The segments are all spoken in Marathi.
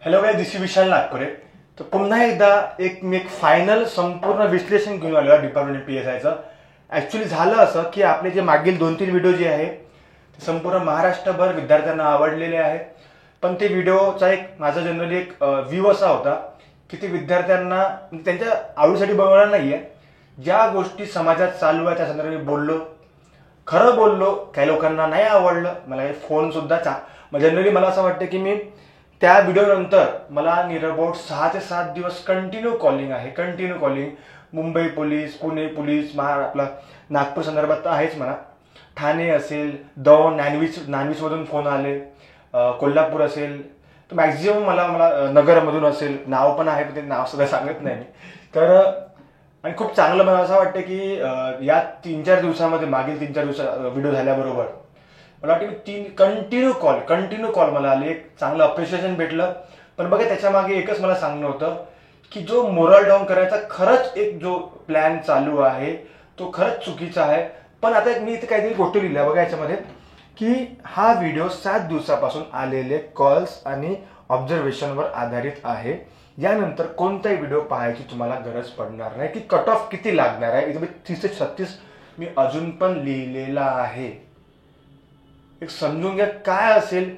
हॅलो गाइस, दिस इज विशाल नागपुरे. तर पुन्हा एकदा मी एक फायनल संपूर्ण विश्लेषण घेऊन आलो डिपार्टमेंट PSIचं. ऍक्च्युली झालं असं की आपले जे मागील 2-3 व्हिडिओ जे आहे ते संपूर्ण महाराष्ट्रभर विद्यार्थ्यांना आवडलेले आहेत. पण ते व्हिडिओचा माझा जनरली एक व्ह्यू असा होता की ते विद्यार्थ्यांना त्यांच्या आवडीसाठी बनवणार नाहीये. ज्या गोष्टी समाजात चालू आहे त्या संदर्भात मी बोललो, खरं बोललो. काही लोकांना नाही आवडलं. मला फोन सुद्धा जनरली मला असं वाटतं की मी त्या व्हिडिओ नंतर मला नियर अबाउट 6 ते 7 दिवस continue calling. Mumbai police, Pune police, आपला नागपूर संदर्भात तर आहेच म्हणा, ठाणे असेल, दौंड, नानवीस मधून फोन आले, कोल्हापूर असेल, तर मॅक्झिमम मला नगरमधून असेल. नाव पण आहे पण ते नाव सुद्धा सांगत नाही मी. तर आणि खूप चांगलं मला असं वाटतं की या 3-4 दिवसामध्ये मागील 3-4 दिवस व्हिडिओ झाल्याबरोबर मला वाटतं कंटिन्यू कॉल मला आले. एक चांगलं अप्रिशिएशन भेटलं. पण बघा, त्याच्या मागे एकच मला सांगणं होतं की जो मोरल डाऊन करायचा खरंच एक जो प्लॅन चालू आहे तो खरंच चुकीचा आहे. पण आता मी इथे काहीतरी गोष्टी लिहिल्या बघा याच्यामध्ये की हा व्हिडिओ 7 दिवसापासून आलेले कॉल्स आणि ऑब्झर्वेशनवर आधारित आहे. यानंतर कोणताही व्हिडिओ पाहायची तुम्हाला गरज पडणार नाही. की कट ऑफ किती लागणार आहे इथे 30 ते 36 मी अजून पण लिहिलेला आहे. एक समजून घ्या काय असेल.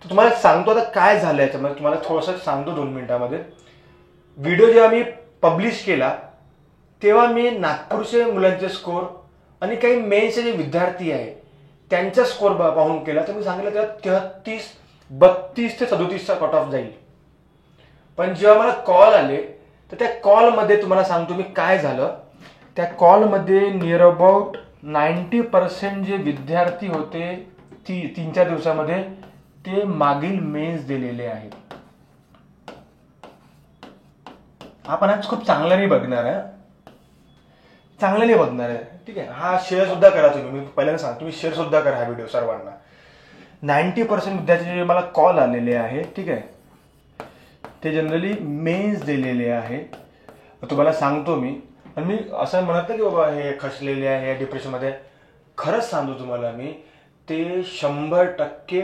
तर तुम्हाला सांगतो आता काय झालं याच्यामध्ये, तुम्हाला थोडंसं सांगतो 2 मिनिटांमध्ये. व्हिडिओ जेव्हा मी पब्लिश केला तेव्हा मी नागपूरचे मुलांचे स्कोर आणि काही मेन्सचे जे विद्यार्थी आहे त्यांचा स्कोर पाहून केला. तर मी सांगितलं तेव्हा 32 ते 37चा कट ऑफ जाईल. पण जेव्हा मला कॉल आले तर त्या कॉलमध्ये तुम्हाला सांगतो मी काय झालं. त्या कॉलमध्ये नियर अबाउट 90% जे विद्यार्थी होते 3-4 दिवसामध्ये ते मागील मेन्स दिलेले आहेत. आपण आज खूप चांगलं नाही बघणार आहे. ठीक आहे. हा शेअर सुद्धा करा तुम्ही. मी पहिल्यांदा सांगतो, तुम्ही शेअर सुद्धा करा हा व्हिडिओ सर्वांना. 90% विद्यार्थी जे मला कॉल आलेले आहे, ठीक आहे, ते जनरली मेन्स दिलेले आहे. तुम्हाला सांगतो मी. आणि मी असं म्हणत नाही की बाबा हे खचलेले आहे डिप्रेशनमध्ये. खरंच सांगतो तुम्हाला मी, ते 100%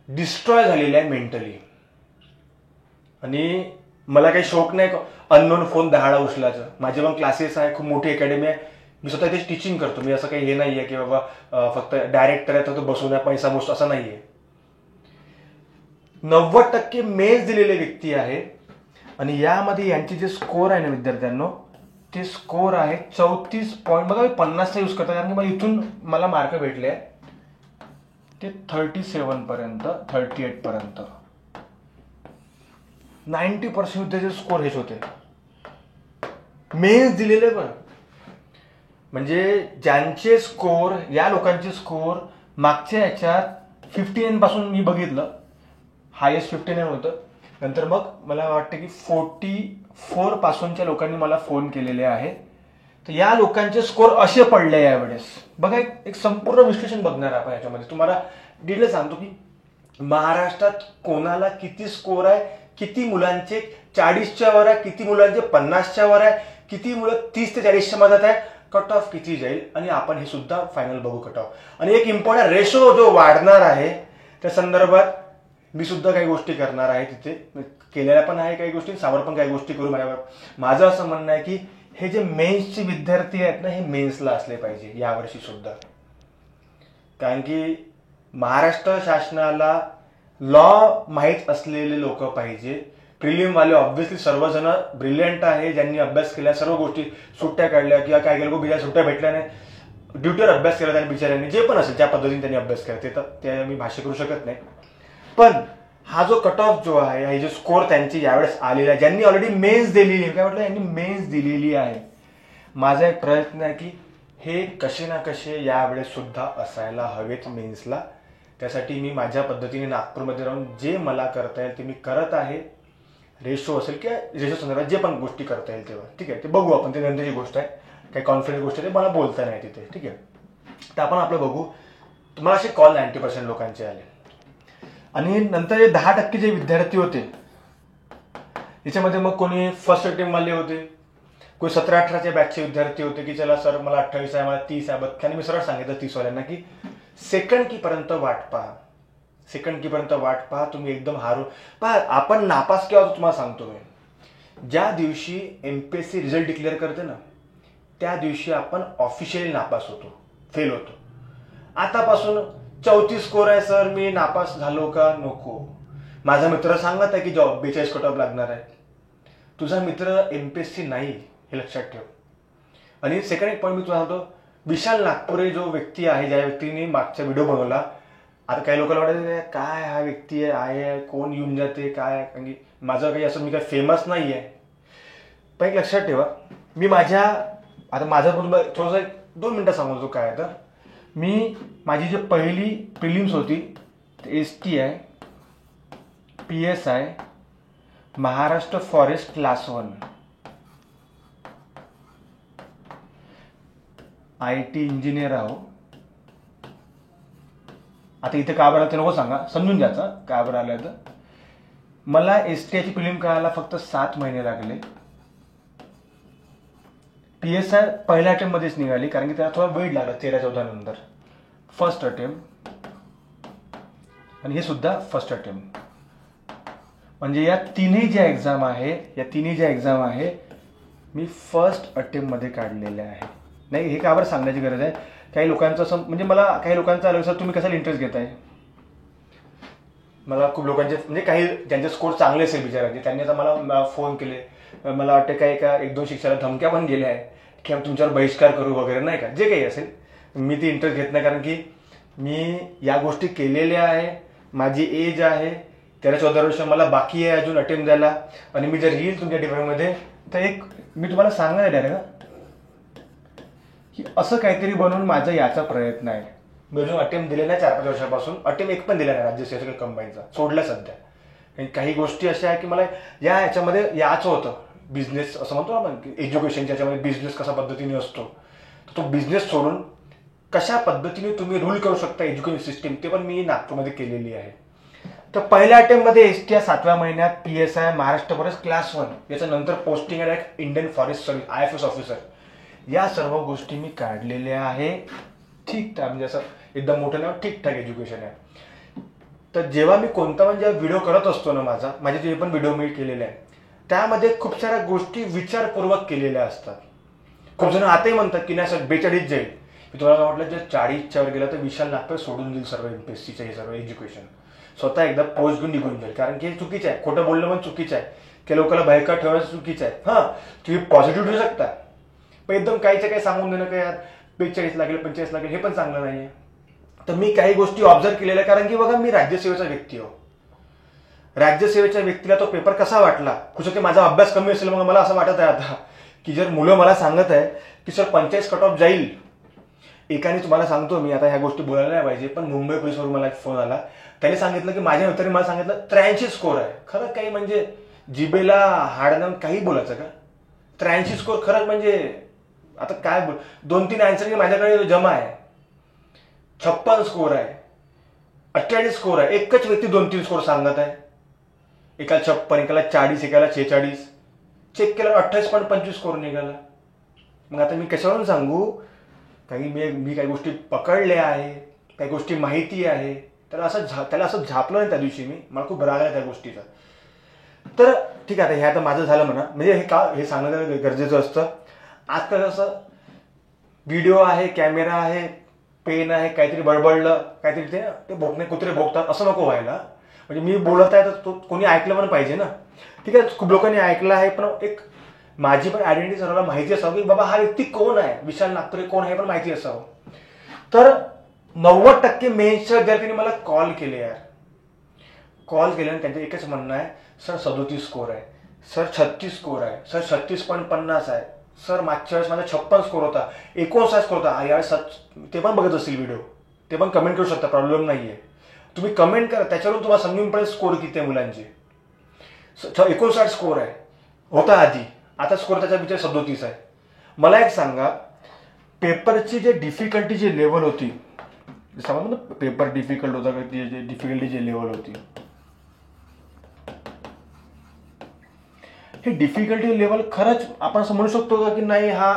डिस्ट्रॉय झालेले आहे मेंटली. आणि मला काही शौक नाही अननोन फोन 10 उचलायचं. माझे पण क्लासेस आहे, खूप मोठी अकॅडमी आहे. मी स्वतः इथे टीचिंग करतो. मी असं काही हे नाही आहे की बाबा फक्त डायरेक्टर आहे तर बसून पैसा मोस्ट असं नाही आहे. 90% मेन्स दिलेले व्यक्ती आहे. आणि यामध्ये यांचे जे स्कोर आहे ना विद्यार्थ्यांनो, ते स्कोर आहे 34 पॉईंट. बघा मी 50चा यूज करतो कारण की मला इथून मला मार्क भेटले ते 37 पर्यंत, 38 पर्यंत. 90% विद्यार्थी स्कोर हेच होते मेन्स दिलेले. पण म्हणजे ज्यांचे स्कोर, या लोकांचे स्कोर मागच्या याच्यात 59 पासून मी बघितलं, हायेस्ट 59 होतं. नंतर मग मला वाटतं की 44 पासूनच्या लोकांनी मला फोन केलेले आहे. तर या लोकांचे स्कोर असे पडले यावेळेस. बघा एक संपूर्ण विश्लेषण बघणार आपण याच्यामध्ये. तुम्हाला डिटेल सांगतो की महाराष्ट्रात कोणाला किती स्कोर आहे, किती मुलांचे 40च्या वर आहे, किती मुलांचे 50च्या वर आहे, किती मुलं 30 ते 40च्या मधात आहे, कट ऑफ किती जाईल. आणि आपण हे सुद्धा फायनल बघू कट ऑफ. आणि एक इम्पॉर्टंट रेशो जो वाढणार आहे त्या संदर्भात मी सुद्धा काही गोष्टी करणार आहे. तिथे केलेल्या पण आहे काही गोष्टी, सावर पण काही गोष्टी करू. माझं असं म्हणणं आहे की हे जे मेन्सचे विद्यार्थी आहेत ना, हे मेन्सला असले पाहिजे यावर्षी सुद्धा. कारण की महाराष्ट्र शासनाला लॉ माहीत असलेले लोक पाहिजे. प्रिलिमवाले ऑब्व्हियसली सर्वजण ब्रिलियंट आहे, ज्यांनी अभ्यास केला, सर्व गोष्टी सुट्ट्या काढल्या किंवा काय केलं बिचार सुट्ट्या भेटल्या नाही, ड्युटीवर अभ्यास केला त्यांनी बिचाऱ्यांनी, जे पण असेल ज्या पद्धतीने त्यांनी अभ्यास केला ते मी भाष्य करू शकत नाही. पण हा जो कट ऑफ जो आहे, हे जे स्कोर त्यांची यावेळेस आलेला आहे, ज्यांनी ऑलरेडी मेन्स दिलेली आहे, काय म्हटलं यांनी मेन्स दिलेली आहे, माझा एक प्रयत्न आहे की हे कसे ना कसे यावेळेस सुद्धा असायला हवेत मेन्सला. त्यासाठी मी माझ्या पद्धतीने नागपूरमध्ये राहून जे मला करता येईल ते मी करत आहे. रेशो असेल किंवा रेशो संदर्भात जे पण गोष्टी करता येईल तेव्हा, ठीक आहे, ते बघू आपण. ते नंतरची गोष्ट आहे, काही कॉन्फिडन्स गोष्ट आहे, ते मला बोलता नाही तिथे, ठीक आहे. तर आपण आपलं बघू. तुम्हाला असे कॉल 90% लोकांचे आले. आणि नंतर हे 10% जे विद्यार्थी होते याच्यामध्ये मग कोणी फर्स्ट अटेम्प्टवाले होते, कोणी 17-18च्या बॅचचे विद्यार्थी होते की चला सर मला 28 आहे, मला 30 आहे. बघ मी सरळ सांगितलं 30 वाल्यांना की सेकंड की पर्यंत वाट पहा. सेकंड कीपर्यंत वाट पहा, तुम्ही एकदम हारू पहा. आपण नापास केव्हा होतो तुम्हाला सांगतो मी. ज्या दिवशी MPSC रिझल्ट डिक्लेअर करते ना, त्या दिवशी आपण ऑफिशियली नापास होतो, फेल होतो. आतापासून 34 स्कोर आहे सर, मी नापास झालो का नको. माझा मित्र सांगत आहे की जॉब 42 कट ऑफ लागणार आहे. तुझा मित्र MPSC नाही हे लक्षात ठेव. आणि सेकंड एक पॉईंट मी तुला सांगतो, विशाल नागपुरे जो व्यक्ती आहे, ज्या व्यक्तीने मागचा व्हिडिओ बनवला, आता काही लोकांना वाटत काय हा व्यक्ती आहे, कोण येऊन जाते काय, कारण की माझं काही असं मी काही फेमस नाही आहे. पण एक लक्षात ठेवा, मी माझ्या आता माझं थोडंसं 2 मिनटं सांगतो काय. तर मी माझी जी पहिली प्रिलिम्स होती STI, PSI, Maharashtra forest class 1, IT engineer आहो. आता इथे का बरं ते नको सांगा, समजून घ्यायचं का बरं आलं. तर मला STIची प्रिलिम करायला फक्त 7 महिने लागले. PSI पहिल्या अटेम्प्ट मध्येच निघाली, कारण की त्याला थोडा वेळ लागला 13-14 नंतर. फर्स्ट अटेम्प्ट, आणि हे सुद्धा फर्स्ट अटेम्प्ट. म्हणजे या तिन्ही ज्या एक्झाम आहे मी फर्स्ट अटेम्प्ट मध्ये काढलेल्या आहे. नाही हे का बरं सांगण्याची गरज आहे. काही लोकांचं असं म्हणजे मला काही लोकांचं आलं सर तुम्ही कशाला इंटरेस्ट घेताय. मला खूप लोकांचे म्हणजे काही ज्यांचे स्कोर चांगले असेल बिचारांचे, त्यांनी आता मला फोन केले, मला वाटतं काही का 1-2 शिक्षकाला धमक्या पण गेल्या आहे की आम्ही तुमच्यावर बहिष्कार करू वगैरे, नाही का, जे काही असेल. मी ती इंटरेस्ट घेत नाही, कारण की मी या गोष्टी केलेल्या आहे. माझी एज आहे 13-14 वर्ष, मला बाकी आहे अजून अटेम्प्ट द्यायला. आणि मी जर येईल तुमच्या डिपार्टमेंटमध्ये तर एक मी तुम्हाला सांगणार डायरेक्ट की असं काहीतरी बनवून माझा याचा प्रयत्न आहे. मी अजून अटेम्प्ट दिले नाही 4-5 वर्षापासून, अटेम्प्ट एक पण दिला नाही राज्यसेवेचा कंबाईनचा, सोडला सध्या. काही गोष्टी अशा आहे की मला याच्यामध्ये याचं होतं बिझनेस, असं म्हणतो आपण एज्युकेशनच्या याच्यामध्ये बिझनेस कशा पद्धतीने असतो, तो बिझनेस सोडून कशा पद्धतीने तुम्ही रूल करू शकता एज्युकेशन सिस्टीम, ते पण मी नागपूरमध्ये केलेली आहे. तर पहिल्या अटेम्प्टमध्ये STI 7व्या महिन्यात, PSI महाराष्ट्र फॉरेस्ट क्लास 1, याच्यानंतर पोस्टिंग आहे Indian forest service IFS officer. या सर्व गोष्टी मी काढलेल्या आहे. ठीकठाक म्हणजे असं एकदम मोठं नाही, ठीकठाक एज्युकेशन आहे. तर जेव्हा मी कोणता म्हणजे व्हिडिओ करत असतो ना, माझे जे पण व्हिडिओ मी केलेले आहे त्यामध्ये खूप साऱ्या गोष्टी विचारपूर्वक केलेल्या असतात. खूप जण आताही म्हणतात की नाही सर 42 जाईल. मी तुम्हाला म्हटलं जर 40च्या वर गेलं तर विशाल नागपूर सोडून देईल सर्व MPSCचं हे सर्व एज्युकेशन, स्वतः एकदा पोस्ट घेऊन निघून जाईल. कारण की हे चुकीचं आहे, खोटं बोलणं पण चुकीचं आहे, की लोकांना भयकार ठेवणं चुकीचं आहे. हां तुम्ही पॉझिटिव्ह ठेवू शकता, पण एकदम काहीच्या काही सांगून देणं काय यार 42 लागेल 45 लागेल हे पण चांगलं नाही आहे. तर मी काही गोष्टी ऑब्झर्व केलेल्या, कारण की बघा मी राज्यसेवेचा व्यक्ती हो. राज्यसेवेच्या व्यक्तीला तो पेपर कसा वाटला, कुठं ते माझा अभ्यास कमी असेल, मग मला असं वाटत आहे आता की जर मुलं मला सांगत आहे की सर 45 कट ऑफ जाईल. एकाने तुम्हाला सांगतो मी आता ह्या गोष्टी बोलायला नाही पाहिजे, पण मुंबई पोलीसवरून मला एक फोन आला, त्याने सांगितलं की माझ्या मित्राने मला सांगितलं 83 स्कोर आहे. खरं काही म्हणजे जिबेला हाडणं काही बोलायचं का, 83 स्कोर खरंच म्हणजे आता काय बोल. 2-3 आन्सर माझ्याकडे जमा आहे. 56 स्कोर आहे, 48 स्कोर आहे. एकच व्यक्ती 2-3 स्कोर सांगत आहे, एकाला 56, एकाला 40, एकाला 46. चेक केलं 28.25 स्कोर निघाला. मग आता मी कशावरून सांगू, काही मी काही गोष्टी पकडल्या आहे, काही गोष्टी माहिती आहे. त्याला असं झापलं नाही त्या दिवशी मी, मला खूप राग आहे त्या गोष्टीचा. तर ठीक आहे, आता हे आता माझं झालं म्हणा, म्हणजे हे सांगणं गरजेचं असतं. आजकाल असं व्हिडिओ आहे, कॅमेरा आहे, पेन आहे, काहीतरी बडबडलं काहीतरी ते भोकणे कुत्रे भोगतात, असं नको व्हायला. म्हणजे मी बोलत आहे तर तो कोणी ऐकलं पण पाहिजे ना. ठीक आहे, खूप लोकांनी ऐकलं आहे, पण एक माझी पण आयडेंटिटी सर्वांना माहिती असावं की बाबा हा व्यक्ती कोण आहे, विशाल नागपुरे कोण आहे पण माहिती असावं. तर 90% मेन्सच्या विद्यार्थ्यांनी मला कॉल केले यार. कॉल केल्याने त्यांचं एकच म्हणणं आहे, सर 37 स्कोर आहे, सर 36 स्कोर आहे, सर 36.50 आहे, सर मागच्या वेळेस माझा 56 स्कोर होता, 59 स्कोर होता. यावेळेस ते पण बघत असतील व्हिडिओ, ते पण कमेंट करू शकता, प्रॉब्लेम नाही आहे. तुम्ही कमेंट करा, त्याच्यावरून तुम्हाला समजून पडेल स्कोर किती आहे मुलांचे. 59 स्कोर आहे होता आधी, आता स्कोर त्याच्या विचार 37 आहे. मला एक सांगा, पेपरची जे डिफिकल्टी जी लेवल होती, समजा ना पेपर डिफिकल्ट होता का, ती डिफिकल्टी जी लेवल होती, हे डिफिकल्टी लेवल खरंच आपण असं म्हणू शकतो का की नाही हा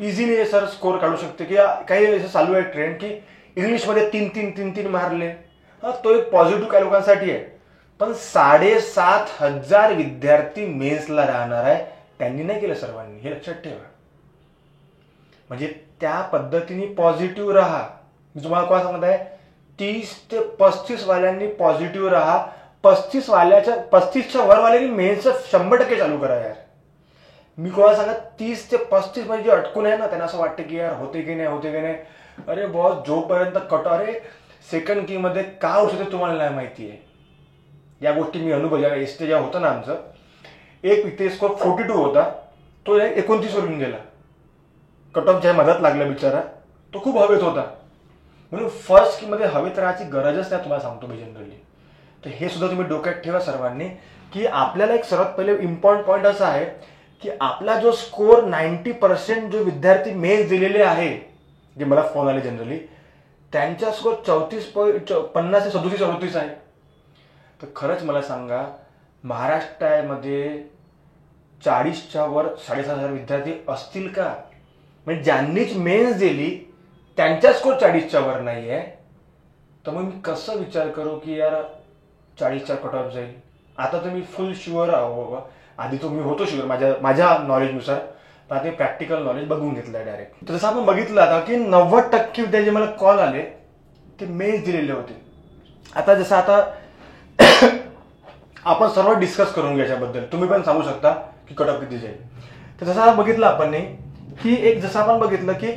इझिली सर स्कोर काढू शकते, की काही असं चालू आहे ट्रेंड की इंग्लिशमध्ये 3-3 मारले, तो एक पॉझिटिव्ह काही लोकांसाठी आहे, पण 7,500 विद्यार्थी मेन्सला राहणार आहे, त्यांनी नाही केलं सर्वांनी, हे लक्षात ठेवा. म्हणजे त्या पद्धतीने पॉझिटिव्ह राहा. मी तुम्हाला काय सांगत आहे, 30 ते 35 वाल्यांनी पॉझिटिव्ह राहा. 35च्या वरवाल्यांनी मेन्सचं 100% चालू करा यार. मी कोणाला सांगत 30 ते 35 म्हणजे जे अटकून आहे ना, त्यांना असं वाटतं की यार होते की नाही. अरे बॉस, जोपर्यंत अरे सेकंड की मध्ये का होऊ शकते तुम्हाला नाही माहिती आहे. या गोष्टी मी अनुभव जेव्हा होतं ना आमचं, एक इथे स्कोर 42 होता, तो 29 वरून गेला. कट ऑफ ज्या मदत लागला बिचारा, तो खूप हवेत होता. म्हणून फर्स्ट की मध्ये हवेत राहायची गरजच नाही, तुम्हाला सांगतो मी जनरली. तर हे सुद्धा तुम्ही डोक्यात ठेवा सर्वांनी, की आपल्याला एक सर्वात पहिले इम्पॉर्टंट पॉईंट असा आहे की आपला जो स्कोर 90% जो विद्यार्थी मेन्स दिलेले आहे, जे मला फोन आले जनरली, त्यांचा स्कोर 50 ते 37 आहे. तर खरंच मला सांगा, महाराष्ट्रामध्ये 40च्या वर 7,500 विद्यार्थी असतील का? म्हणजे ज्यांनीच मेन्स दिली त्यांचा स्कोर 40च्या वर नाही आहे. तर मग मी कसं विचार करू की यार 40चा कट ऑफ जाईल. आता तुम्ही फुल शुअर आहो बाबा. आधी तो मी होतो शुअर माझ्या नॉलेजनुसार, पण आता प्रॅक्टिकल नॉलेज बघून घेतलं डायरेक्ट. तर जसं आपण बघितलं आता की 90% विद्यार्थी मला कॉल आले ते मेन्स दिलेले होते. आता आपण सर्व डिस्कस करून घ्या याच्याबद्दल. तुम्ही पण सांगू शकता की कट ऑफ किती जाईल. तर जसं बघितलं आपण की जसं आपण बघितलं की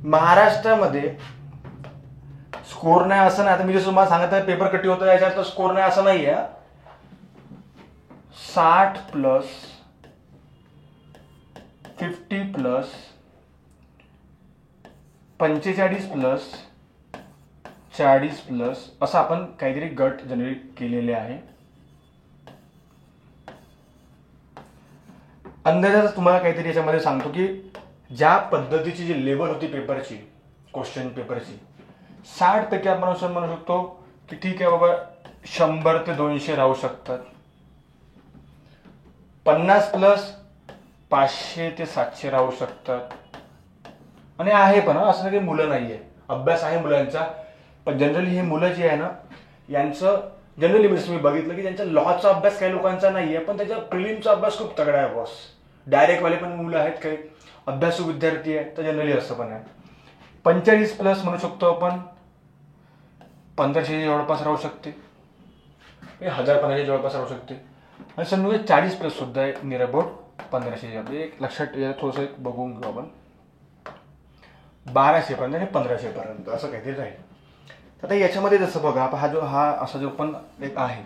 महाराष्ट्रामध्ये स्कोर नाही असं नाही. आता मी जसं तुम्हाला सांगत आहे पेपर कटी होतं याच्यात स्कोर नाही असं नाही आहे. 60+, 50+, 45+, 40+ असं आपण काहीतरी गट जनरेट केलेले आहे. अंदाजाच तुम्हाला काहीतरी याच्यामध्ये सांगतो की ज्या पद्धतीची जी लेवल होती पेपरची, क्वेश्चन पेपरची, 60% आपण असं म्हणू शकतो की ठीक आहे बाबा 100 ते 200 राहू शकतात. 50+ 500 ते 700 राहू शकतात. आणि आहे पण असं काही मुलं नाहीये, अभ्यास आहे मुलांचा. पण जनरली हे मुलं जी आहे ना, यांचं जनरली मी बघितलं की त्यांचा लॉचा अभ्यास काही लोकांचा नाहीये, पण त्याच्या प्रिलिमचा अभ्यास खूप तगडा आहे बॉस. डायरेक्टवाले पण मुलं आहेत, काही अभ्यासू विद्यार्थी आहेत, तर जनरली असं पण आहे. 45+ म्हणू शकतो आपण 1500 जवळपास राहू शकते, 1000-1500 जवळपास राहू शकते. आणि समजा 40+ सुद्धा आहे, नियर अबाउट 1500. एक लक्षात थोडंसं एक बघून घेऊ आपण, 1200पर्यंत आणि 1500पर्यंत असं काहीतरी राहील. आता याच्यामध्ये जसं बघा, हा असा जो पण एक आहे,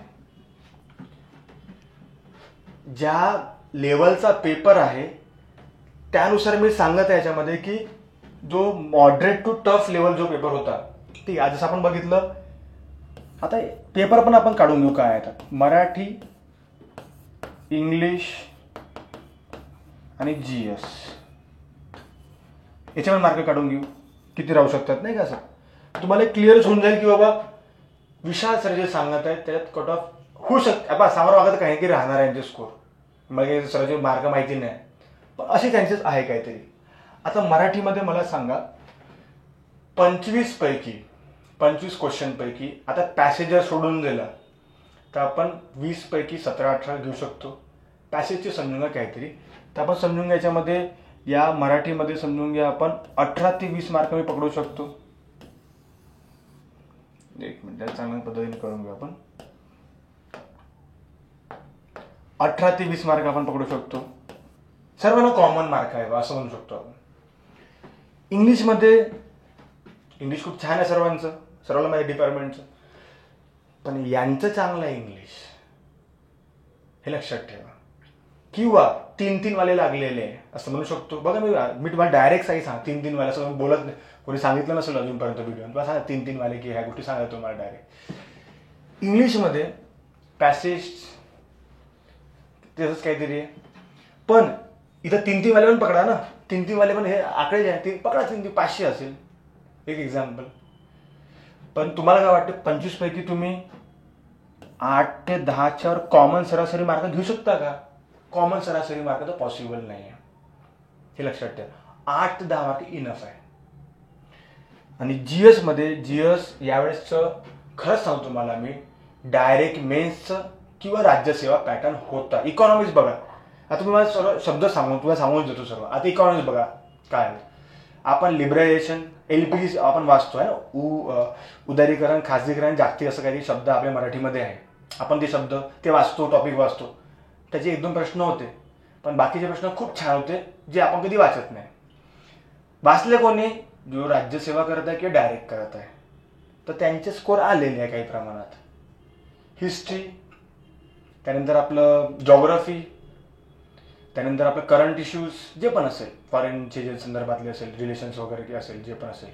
ज्या लेवलचा पेपर आहे त्यानुसार मी सांगत आहे याच्यामध्ये की जो मॉडरेट टू टफ लेवल जो पेपर होता, ठीक आहे. जसं आपण बघितलं, आता पेपर पण आपण काढून घेऊ काय आहे. मराठी, इंग्लिश आणि GS याच्यावर मार्क काढून घेऊ, किती राहू शकतात नाही का. असं तुम्हाला क्लिअरच होऊन जाईल की बाबा विशाल सर जे सांगत आहेत त्याच्यात कट ऑफ होऊ शकते. आपण सामोरं वागत काही राहणार आहे त्यांचे स्कोर, मला सरचे मार्क माहिती नाही, पण असे त्यांचेच आहे काहीतरी. आता मराठीमध्ये मला सांगा, 25 क्वेश्चन पैकी आता पॅसेजर सोडून दिला तर आपण 20 पैकी 17-18 घेऊ शकतो. पॅसेजचे समजून घ्या काहीतरी, तर आपण समजून घ्या याच्यामध्ये या मराठीमध्ये समजून घ्या आपण 18 ते 20 मार्क मी पकडू शकतो. एक मिनिट, चांगल्या पद्धतीने करून घेऊ आपण. 18 ते 20 मार्क आपण पकडू शकतो. सर्वांना कॉमन मार्क आहे असं म्हणू शकतो आपण. इंग्लिश खूप छान आहे सर्वांना माझ्या डिपार्टमेंटचं, पण यांचं चांगलं आहे इंग्लिश, हे लक्षात ठेवा. किंवा 3-3 वाले लागलेले आहे असं म्हणू शकतो. बघा मी तुम्हाला डायरेक्ट सांग 3-3 वाले असं बोलत नाही, कोणी सांगितलं नसेल अजूनपर्यंत व्हिडिओ, तुम्हाला सांगा 3-3 वाले की ह्या गोष्टी सांगा तुम्हाला डायरेक्ट. इंग्लिशमध्ये पॅसेज तसंच काहीतरी आहे, पण इथं 3-3 वाले पण पकडा ना. 3-3 वाले पण हे आकडे जे आहेत पकडा, 3-3 500 असेल एक एक्झाम्पल. पण तुम्हाला काय वाटतं 25 पैकी तुम्ही 8 ते 10च्या कॉमन सरासरी मार्क घेऊ शकता का? कॉमन सरासरी मार्क तर पॉसिबल नाही आहे, हे लक्षात ठेवा. 8 ते 10 मार्क इनफ आहे. आणि GS यावेळेसचं खरंच सांगतो तुम्हाला मी, डायरेक्ट मेन्सचं किंवा राज्यसेवा पॅटर्न होता. इकॉनॉमिक्स बघा, आता तुम्ही मला सर्व शब्द तुम्हाला सांगून देतो सर्व. आता इकॉनॉमिक्स बघा काय आहे. आपण लिबरलायझेशन, LPG आपण वाचतो आहे ना, उदारीकरण, खाजगीकरण, जागतिक, असं काही शब्द आपल्या मराठीमध्ये आहे. आपण ते शब्द ते वाचतो, टॉपिक वाचतो. त्याचे 1-2 प्रश्न होते, पण बाकीचे प्रश्न खूप छान होते जे आपण कधी वाचत नाही. वाचले कोणी, जो राज्यसेवा करत आहे किंवा डायरेक्ट करत आहे, तर त्यांचे स्कोर आलेले आहे काही प्रमाणात. हिस्ट्री, त्यानंतर आपलं जॉग्रफी, त्यानंतर आपलं करंट इश्यूज जे पण असेल, फॉरेनचे जे संदर्भातले असेल, रिलेशन्स वगैरे असेल, जे पण असेल,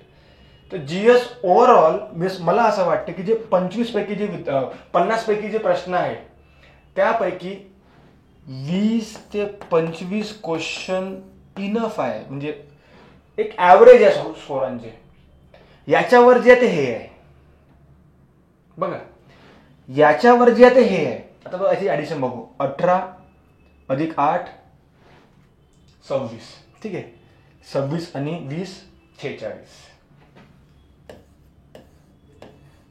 तर GS ओव्हरऑल मला असं वाटतं की जे 25 पैकी जे 50 पैकी जे प्रश्न आहेत त्यापैकी 20 ते 25 क्वेश्चन इनफ आहे. म्हणजे एक ॲव्हरेज आहे स्कोरांचे. याच्यावर जे आहे ते हे आहे बघा, याच्यावर जे आहे ते हे आहे. आता बघा याची ॲडिशन बघू, 18 + 8 = 26. ठीक आहे, 26 आणि 20 = 46.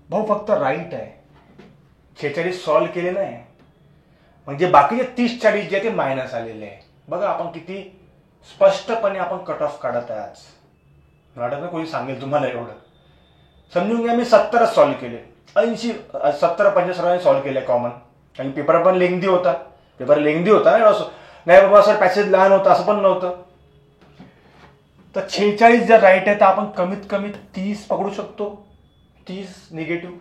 भाऊ फक्त राईट आहे, 46 सॉल्व्ह केले नाही. म्हणजे बाकीचे 30-40 जे ते मायनस आलेले आहे. बघा आपण किती स्पष्टपणे आपण कट ऑफ काढत आहे आज. वाटत ना कोणी सांगेल तुम्हाला एवढं. समजून घ्या मी 70 सॉल्व्ह केले, 70-75 सॉल्व्ह केले कॉमन. आणि पेपर पण लेंदी होता, नाही बाबा सर पॅसेज लहान होता असं पण नव्हतं. तर 46 जर राईट आहे तर आपण कमीत कमी 30 पकडू शकतो. 30 निगेटिव्ह,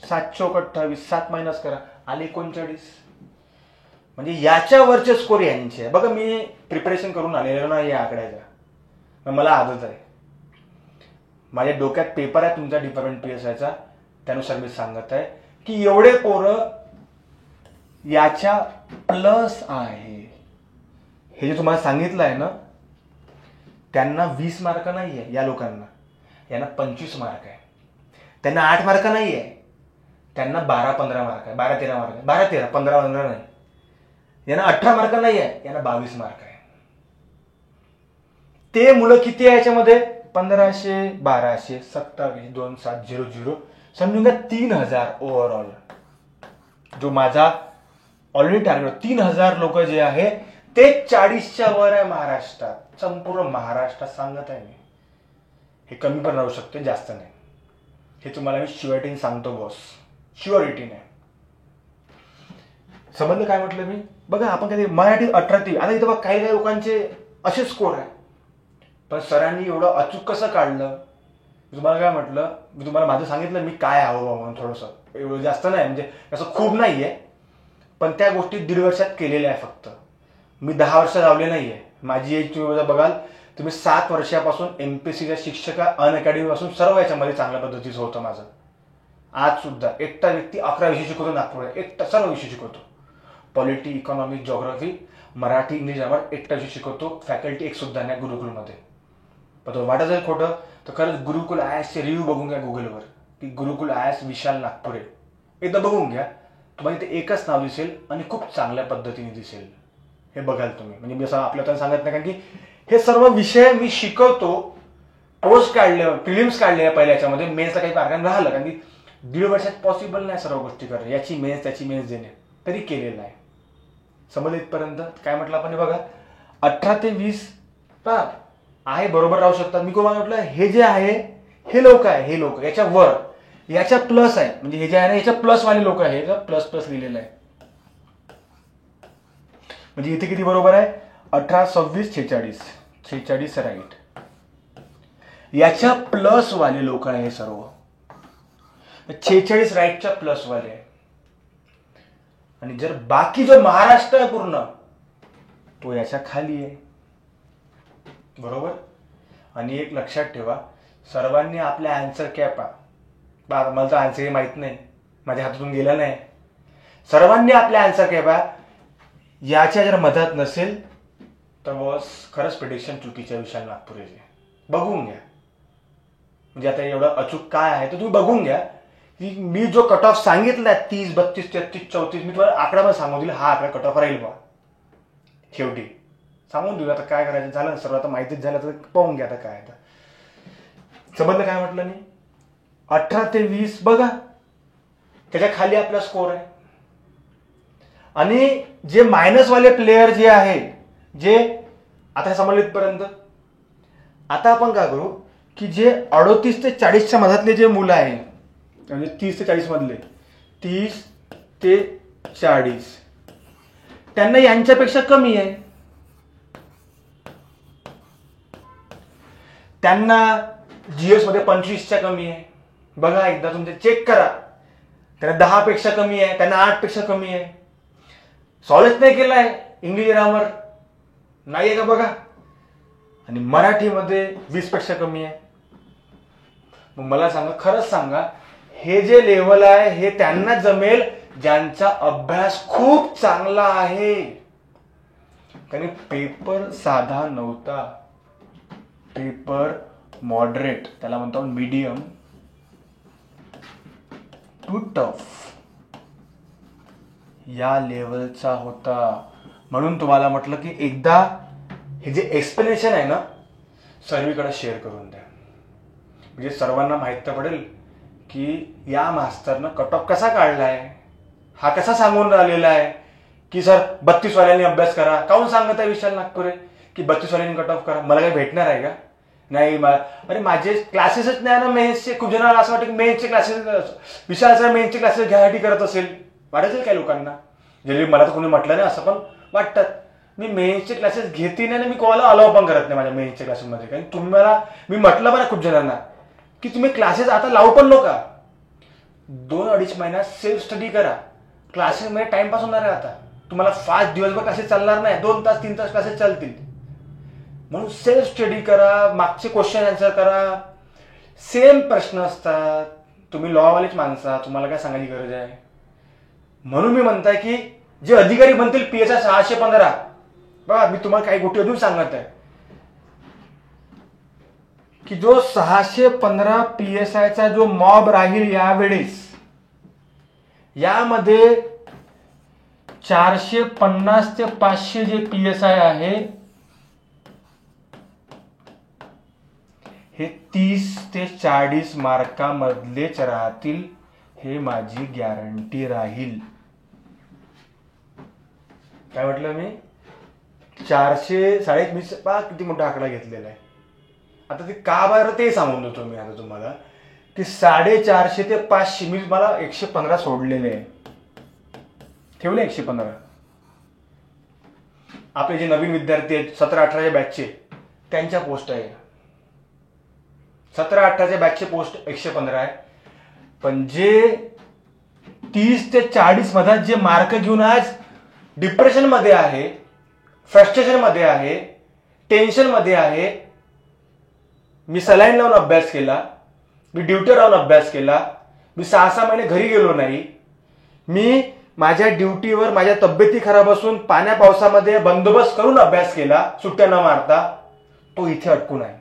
7-28, 7 मायनस करा, आले 39. म्हणजे याच्यावरचे स्कोर यांचे आहे. बघा मी प्रिपरेशन करून आलेलो ना या आकड्याचा, मला आदत आहे. माझ्या डोक्यात पेपर आहे तुमचा डिपार्टमेंट PSIचा, त्यानुसार मी सांगत आहे की एवढे पोरं याच्या प्लस आहे. हे जे तुम्हाला सांगितलं आहे ना, त्यांना 20 मार्क नाही आहे. या लोकांना, यांना 25 मार्क आहे. त्यांना 8 मार्क नाही आहे, त्यांना 12-15 मार्क आहे, 12-13 मार्क आहे, 12-13, 15-15 नाही. यांना 18 मार्क नाही आहे, यांना 22 मार्क आहे. ते मुलं किती आहे याच्यामध्ये, 1500, 1200, 27, 2, 7, 0, 0. समजून घ्या 3000 ओव्हरऑल. जो माझा ऑलरेडी टार्गेट 3000 लोक जे आहे ते 40च्या वर आहे महाराष्ट्रात. संपूर्ण महाराष्ट्रात सांगत आहे मी. हे कमी पण राहू शकते, जास्त नाही. हे तुम्हाला मी शुअरिटीने सांगतो बॉस, शुअरिटीने. समजलं काय म्हटलं मी. बघा आपण कधी मराठी 18. आता इथं बघा काही काही लोकांचे असे स्कोर आहे, पण सरांनी एवढं अचूक कसं काढलं. तुम्हाला काय म्हटलं, मी तुम्हाला माझं सांगितलं मी काय हवं म्हणून. थोडंसं एवढं जास्त नाही, म्हणजे असं खूप नाही आहे, पण त्या गोष्टी 1.5 वर्षात केलेल्या आहे. फक्त मी 10 वर्ष लावले नाही आहे. माझी एज तुम्ही बघाल तुम्ही 7 वर्षापासून MPSCच्या शिक्षका, अनअकॅडमी पासून सर्व याच्यामध्ये चांगल्या पद्धतीचं होतं माझं. आज सुद्धा एकटा व्यक्ती 11 विषय शिकवतो नागपूर, एकटा सर्व विषय शिकवतो. Polity, economics, geography, Marathi, English यावर एकटा विषय शिकवतो. फॅकल्टी एक सुद्धा नाही गुरुकुलमध्ये. पण तो वाटत असेल खोटं, तर खरंच गुरुकुल IASचे रिव्ह्यू बघून घ्या गुगलवर, की गुरुकुल IAS विशाल नागपुरे. एकदा बघून घ्या, तुम्हाला इथे एकच नाव दिसेल आणि खूप चांगल्या पद्धतीने दिसेल. हे बघाल तुम्ही. म्हणजे मी असं आपल्याला सांगत नाही, कारण की हे सर्व विषय मी शिकवतो. पोस्ट काढले, प्रिलिम्स काढले पहिल्या याच्यामध्ये, मेन्सला काही मार्गाने राहिलं, कारण की 1.5 वर्षात पॉसिबल नाही सर्व गोष्टी करणं. याची मेन्स त्याची मेन्स देणे, तरी केलेलं आहे. समजलं इथपर्यंत काय म्हटलं आपण. बघा 18 ते 20 आहे, बरोबर राहू शकतात. मी कोणाला म्हटलं हे जे आहे हे लोक आहे, हे लोक याच्या वर, याच्या प्लस आहे. म्हणजे हे जे आहे ना याच्या प्लस वाले लोक आहे, प्लस प्लस लिहिलेलं आहे. म्हणजे इथे किती बरोबर आहे, 18, 26, 46, 46 राईट. याच्या प्लस वाले लोक आहे सर्व. 46 राईटच्या प्लस वाले आहे. आणि जर बाकी जो महाराष्ट्र आहे पूर्ण, तो याच्या खाली आहे. बरोबर. आणि एक लक्षात ठेवा, सर्वांनी आपल्या आन्सर कॅपा, मला तर आन्सर माहित नाही, माझ्या हातातून गेला नाही. सर्वांनी आपल्या आन्सर कॅपा याच्या जर मदत नसेल तर बॉस खरंच प्रिडिक्शन चुकीच्या विशाल नागपुरेचे. बघून घ्या. म्हणजे आता एवढं अचूक काय आहे तर तुम्ही बघून घ्या. की मी जो कट ऑफ सांगितलाय 30, 32, 33, 34, मी तुम्हाला आकडा पण सांगून दिला, हा आकडा कट ऑफ राहील बा. शेवटी सांगून देऊ. आता काय करायचं, झालं ना सर्व, आता माहितीच झालं तर पाहून घ्या आता काय. आता समजलं काय म्हटलं मी. 18 ते 20 बघा, त्याच्या खाली आपला स्कोर आहे. आणि जे मायनसवाले प्लेयर जे आहे, जे आता समजलेपर्यंत, आता आपण काय करू की जे 38 ते 40च्या मधातले जे मुलं आहे, म्हणजे 30 ते 40 मधले, 30 ते 40, त्यांना यांच्यापेक्षा कमी आहे. त्यांना जीएस मध्ये 25च्या कमी आहे. बघा एकदा तुमचे चेक करा. त्यांना 10 पेक्षा कमी आहे, त्यांना 8 पेक्षा कमी आहे. सॉल्व्ह नाही केलाय इंग्लिश ग्रामर, नाही आहे का बघा. आणि मराठीमध्ये 20 पेक्षा कमी आहे. मग मला सांगा, खरंच सांगा, हे जे लेवल आहे हे त्यांना जमेल ज्यांचा अभ्यास खूप चांगला आहे. कारण पेपर साधा नव्हता, पेपर मॉडरेट, त्याला म्हणतो मीडियम टू टफ या लेवलचा होता. म्हणून तुम्हाला म्हटलं की एकदा हे जे एक्सप्लेनेशन आहे ना सर्वीकडे शेअर करून द्या, म्हणजे सर्वांना माहित तर पडेल की या मास्तरनं कट ऑफ कसा काढलाय, हा कसा सांगून राहिलेला आहे की सर 32 वाल्यांनी अभ्यास करा. काहून सांगत आहे विशाल नागपुरे की 32 वाल्यांनी कट ऑफ करा? मला काही भेटणार आहे का? नाही. अरे माझे क्लासेसच नाही ना मेन्सचे. खूप जणांना असं वाटतं की मेन्सचे क्लासेस, विशाल सर मेन्सचे क्लासेस घ्यासाठी करत असेल, वाटायचं काय लोकांना. जरी मला तर कोणी म्हटलं नाही असं पण वाटतात. मी मेन्सचे क्लासेस घेते नाही, मी कोणाला अलाव पण करत नाही माझ्या मेन्सच्या क्लासेसमध्ये. कारण तुम्हाला मी म्हटलं बरं खूप जणांना की तुम्ही क्लासेस आता लावू पण नका. 2-2.5 महिन्यात सेल्फ स्टडी करा. क्लासेसमध्ये टाइमपास होणार आहे. आता तुम्हाला 5 दिवसभर क्लासेस चालणार नाही, 2 तास 3 तास क्लासेस चालतील. म्हणून सेल्फ स्टडी करा, मागचे क्वेश्चन आन्सर करा. सेम प्रश्न असतात. तुम्ही लॉवालेच माणसा, तुम्हाला काय सांगायची गरज आहे. म्हणून मी म्हणताय की जे अधिकारी बनतील PSI 615, बघा मी तुम्हाला काही गोष्टी अजून सांगत आहे की जो 615 PSIचा जो मॉब राहील यावेळेस, यामध्ये 450 ते 500 जे PSI आहे हे 30 ते 40 मार्कामधलेच राहतील, हे माझी गॅरंटी राहील. काय म्हटलं मी? 400 मी किती मोठा आकडा घेतलेला आहे. आता ते का बरं ते सांगून देतो मी आता तुम्हाला की 450 ते 500 मी मला 115 सोडलेले आहे, ठेवले 115. आपले जे नवीन विद्यार्थी आहेत 17-18च्या बॅचचे, त्यांच्या पोस्ट आहे. 17-18च्या बॅचचे पोस्ट 115 आहे. पण जे 30 ते 40 मध्ये जे मार्क घेऊन आज डिप्रेशन मध्ये आहे, फ्रस्ट्रेशन मध्ये आहे, टेन्शन मध्ये आहे, मी सलाईन लावून अभ्यास केला, मी ड्युटी राहून अभ्यास केला, मी 6-6 महिने घरी गेलो नाही, मी माझ्या ड्युटीवर माझ्या तब्येती खराब असून पाण्या पावसामध्ये बंदोबस्त करून अभ्यास केला सुट्ट्या न मारता, तो इथे अटकून आहे.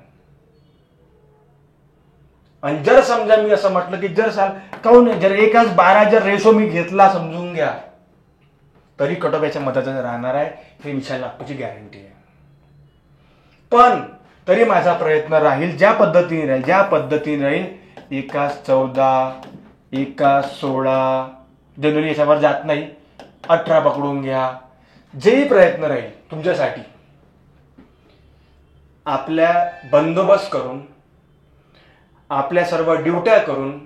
आणि जर समजा मी असं म्हटलं की जर एकाच 12 जर रेशो मी घेतला समजून घ्या, तरी कट ऑफ याच्या मधातच राहणार आहे, हे विशाल नागपूरची गॅरंटी आहे. पण तरी माझा प्रयत्न राहील ज्या पद्धतीने राहील, एकाच 14, एकाच 16, जनरली याच्यावर जात नाही, 18 पकडून घ्या, जेही प्रयत्न राहील तुमच्यासाठी. आपल्या बंदोबस्त करून, आपल्या सर्व ड्युट्या करून,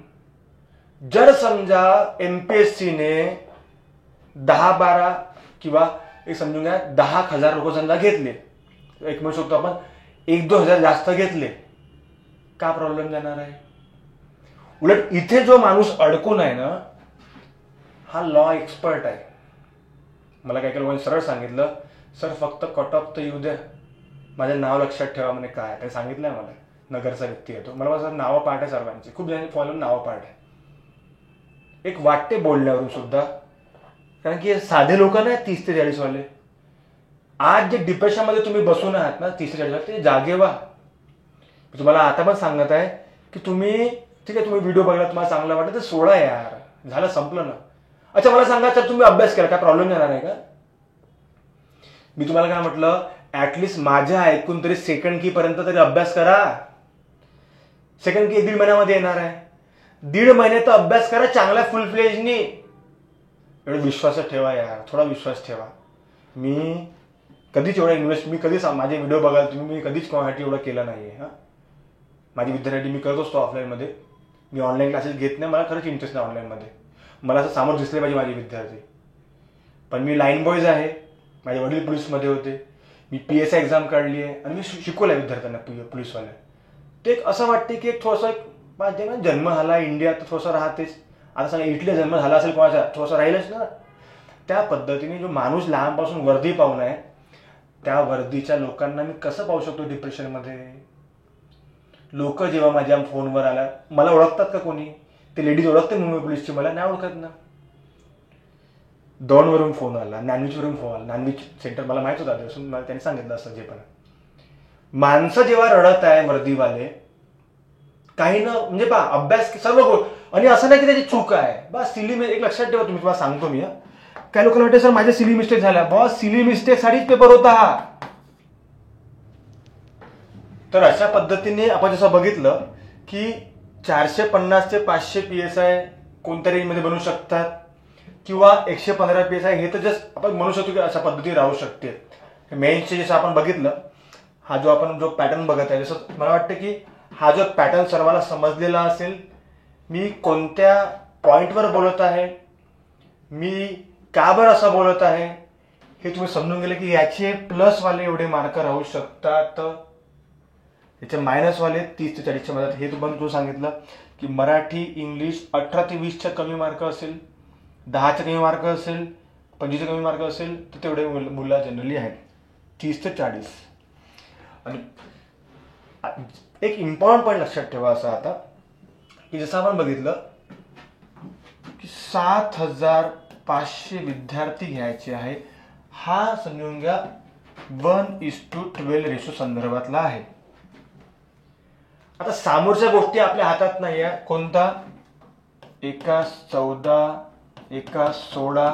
जर समजा MPSCने 10-12 किंवा एक समजून घ्या 10,000 लोक समजा घेतले, एक म्हणू शकतो आपण 1-2 हजार जास्त घेतले, का प्रॉब्लेम जाणार आहे? उलट इथे जो माणूस अडकून आहे ना, हा लॉ एक्सपर्ट आहे. मला काही लोकांनी सरळ सांगितलं, सर फक्त कट ऑफ तर येऊ द्या, माझं नाव लक्षात ठेवा. म्हणे काय सांगितलंय मला, नगरचा व्यक्ती आहे तो. मला सर नावं पाठ आहे सर्वांची, खूप जणांनी फॉलो नावं पाठ आहे. एक वाटते बोलण्यावरून सुद्धा, कारण की साधे लोक नाही 30 ते 40 वाले. आज जे डिप्रेशनमध्ये तुम्ही बसून आहात ना 30 ते 40 वाले, ते जागे व्हा. तुम्हाला आता पण सांगत आहे की तुम्ही ठीक आहे, तुम्ही व्हिडिओ बघला, तुम्हाला चांगला वाटलं तर सोडा यार, झालं संपलं ना. अच्छा मला सांगा, तर तुम्ही अभ्यास केला, काय प्रॉब्लेम येणार आहे का? मी तुम्हाला काय म्हटलं, ऍटलिस्ट माझ्या ऐकून तरी सेकंड की पर्यंत तरी अभ्यास करा. सेकंड की 1-1.5 महिन्यामध्ये येणार आहे. 1.5 महिने तर अभ्यास करा चांगला फुल फ्लेजनी. एवढा विश्वास ठेवा यार, थोडा विश्वास ठेवा. मी कधीच एवढा मी कधीच माझे व्हिडिओ बघाल तुम्ही, मी कधीच कोणासाठी एवढं केलं नाहीये. हां, माझी विद्यार्थी मी करत असतो ऑफलाईनमध्ये. मी ऑनलाईन क्लासेस घेत नाही, मला खरंच इंटरेस्ट नाही ऑनलाईनमध्ये. मला असं समोर दिसले पाहिजे माझे विद्यार्थी. पण मी लाईन बॉयज आहे, माझे वडील पोलीसमध्ये होते, मी PSI एक्झाम काढली आहे आणि मी शिकवलं आहे विद्यार्थ्यांना पोलीसवाल्या. ते एक असं वाटते की एक थोडंसं माझ्या जन्म झाला इंडियात तर थोडंसं राहतेच. आता सांगा इटली जन्म झाला असेल कोणाचा, थोडंसं राहीलच ना. त्या पद्धतीने जो माणूस लहानपासून वर्दी पाहून आहे, त्या वर्दीच्या लोकांना मी कसं पाहू शकतो डिप्रेशनमध्ये. लोक जेव्हा माझ्या फोनवर आल्या, मला ओळखतात का कोणी? ते लेडीज ओळखते मुंबई पोलीसची, मला नाही ओळखत ना. दौंडवरून फोन आला, नानविचवरून फोन आला. नानविच सेंटर मला माहित होतं आधीपासून, मला त्यांनी सांगितलं असं. जे पण माणसं जेव्हा रडत आहे वर्दीवाले, काही ना म्हणजे पहा अभ्यास सर्व आणि असं नाही की त्याची चूक आहे बा. सिली एक लक्षात ठेवा तुम्ही, तुम्हाला सांगतो मी. काही लोकांना वाटते सर माझ्या सिली मिस्टेक झाल्या. बॉस सिली मिस्टेक साठीच पेपर होता हा. तर अशा पद्धतीने आपण जसं बघितलं की 450 ते 500 PSI कोणत्या रेंजमध्ये बनवू शकतात किंवा 115 PSI हे तर जस्ट आपण म्हणू शकतो की अशा पद्धतीने राहू शकते. मेन्सचे जसं आपण बघितलं, हा जो आपण जो पॅटर्न बघत आहे, जसं मला वाटतं की हा जो पॅटर्न सर्वांना समजलेला असेल. मी कोणत्या पॉइंटवर बोलत आहे, मी का बरं असं बोलत आहे हे तुम्ही समजून गेले की याचे प्लसवाले एवढे मार्क राहू शकतात, याचे मायनसवाले 30 ते 40च्या मधात. हे तुम्हाला सांगितलं की मराठी इंग्लिश 18 ते 20च्या कमी मार्क असेल, 10च्या कमी मार्क असेल, 25च्या कमी मार्क असेल तर तेवढे मुलं जनरली आहेत, 30 ते 40. आणि एक इम्पॉर्टंट पॉईंट लक्षात ठेवा असा आता की जसं आपण बघितलं की 7,500 विद्यार्थी घ्यायचे आहे. हा समजून घ्या 1:12 रेशो संदर्भातला आहे. आता समोरच्या गोष्टी आपल्या हातात नाही आहे. कोणता? एका 14, एका 16.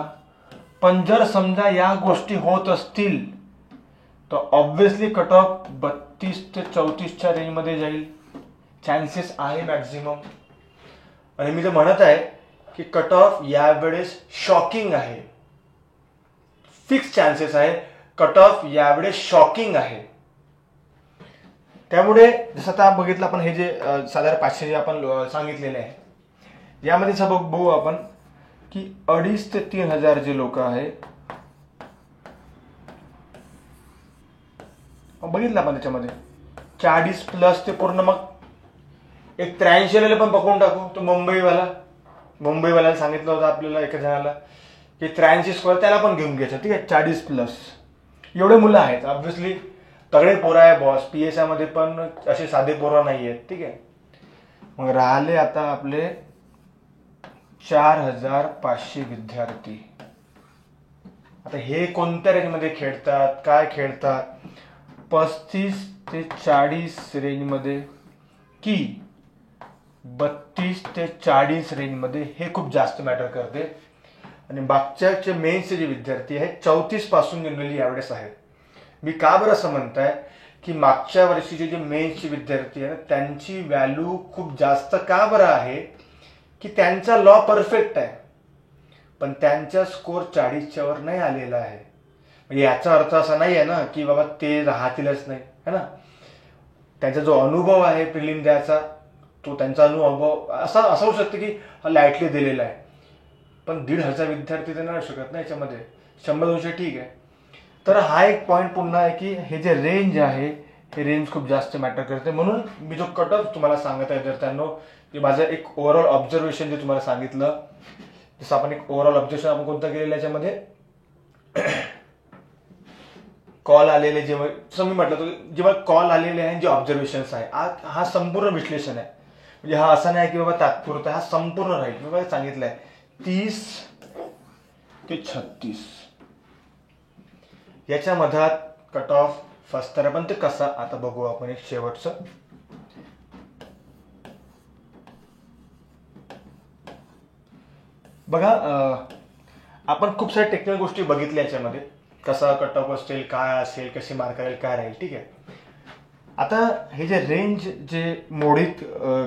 पण जर समजा या गोष्टी होत असतील तर ऑब्व्हियसली कट ऑफ 32 ते 34च्या रेंजमध्ये जाईल. चान्सेस आहे मॅक्झिमम. आणि मी तर म्हणत आहे की कट ऑफ यावेळेस शॉकिंग आहे. फिक्स चान्सेस आहे. कट ऑफ यावेळेस शॉकिंग आहे. त्यामुळे जसं आता बघितलं आपण हे जे साधारण 500 जे आपण सांगितलेले आहे, यामध्ये सबक बघू आपण की 2,500 ते 3,000 जे लोक आहे बघितलं आपण त्याच्यामध्ये 40 प्लस ते पूर्ण मग एक 83 पण पकडून टाकू. तो मुंबईवाल्याला सांगितलं होतं आपल्याला एका जणाला की 83 स्कोअर त्याला पण घेऊन घ्यायचं. ठीक आहे, 40 प्लस एवढे मुलं आहेत. ऑब्व्हियसली तगडे पोरं आहे बॉस. PSI मध्ये पण असे साधे पोरं नाही आहेत. ठीक आहे, मग राहिले आता आपले 4,500 विद्यार्थी. आता हे कोणत्या रेंजमध्ये खेळतात, काय खेळतात? 35 ते 40 रेंजमध्ये की 32 ते 40 रेंजमध्ये, हे खूप जास्त मॅटर करते. आणि मागच्या मेन्सचे जे विद्यार्थी आहेत 34 पासून जनरली यावेळेस आहेत. मी का बरं असं म्हणताय की मागच्या वर्षीचे जे मेन्सचे विद्यार्थी आहेत त्यांची व्हॅल्यू खूप जास्त का बरं आहे की त्यांचा लॉ परफेक्ट आहे पण त्यांचा स्कोर 40च्या वर नाही आलेला आहे. म्हणजे याचा अर्थ असा नाही आहे ना की बाबा ते राहतीलच नाही, है ना. त्यांचा जो अनुभव आहे प्रिलिम द्यायचा, तो त्यांचा अनुभव असा होऊ शकतो की हा लाईटली दिलेला आहे. पण 1,500 विद्यार्थी तर नाही शकत ना याच्यामध्ये. 100-200 ठीक आहे. तर हा एक पॉईंट पुन्हा आहे की हे जे रेंज आहे हे रेंज खूप जास्त मॅटर करते. म्हणून मी जो कट ऑफ तुम्हाला सांगत आहे विद्यार्थ्यांनो, की माझं एक ओव्हरऑल ऑब्झर्वेशन जे तुम्हाला सांगितलं, जसं आपण एक ओव्हरऑल ऑब्झर्वेशन आपण कोणतं केलेलं याच्यामध्ये कॉल आलेले जेव्हा, जसं मी म्हटलं होतं जेव्हा कॉल आलेले आहे जे ऑब्झर्वेशन्स आहे, हा संपूर्ण विश्लेषण आहे. म्हणजे हा असा नाही की बाबा तात्पुरता, हा संपूर्ण राहील. मी बघा सांगितलं आहे 30 ते 36 याच्या मधात कट ऑफ फर्स्ट. तर पण ते कसा आता बघू आपण एक शेवटचं. बघा आपण खूप साऱ्या टेक्निकल गोष्टी बघितल्या याच्यामध्ये, कसा कट ऑफ असेल, काय असेल, कशी मार्क राहील, काय राहील. ठीक आहे, आता हे जे रेंज जे मोडीत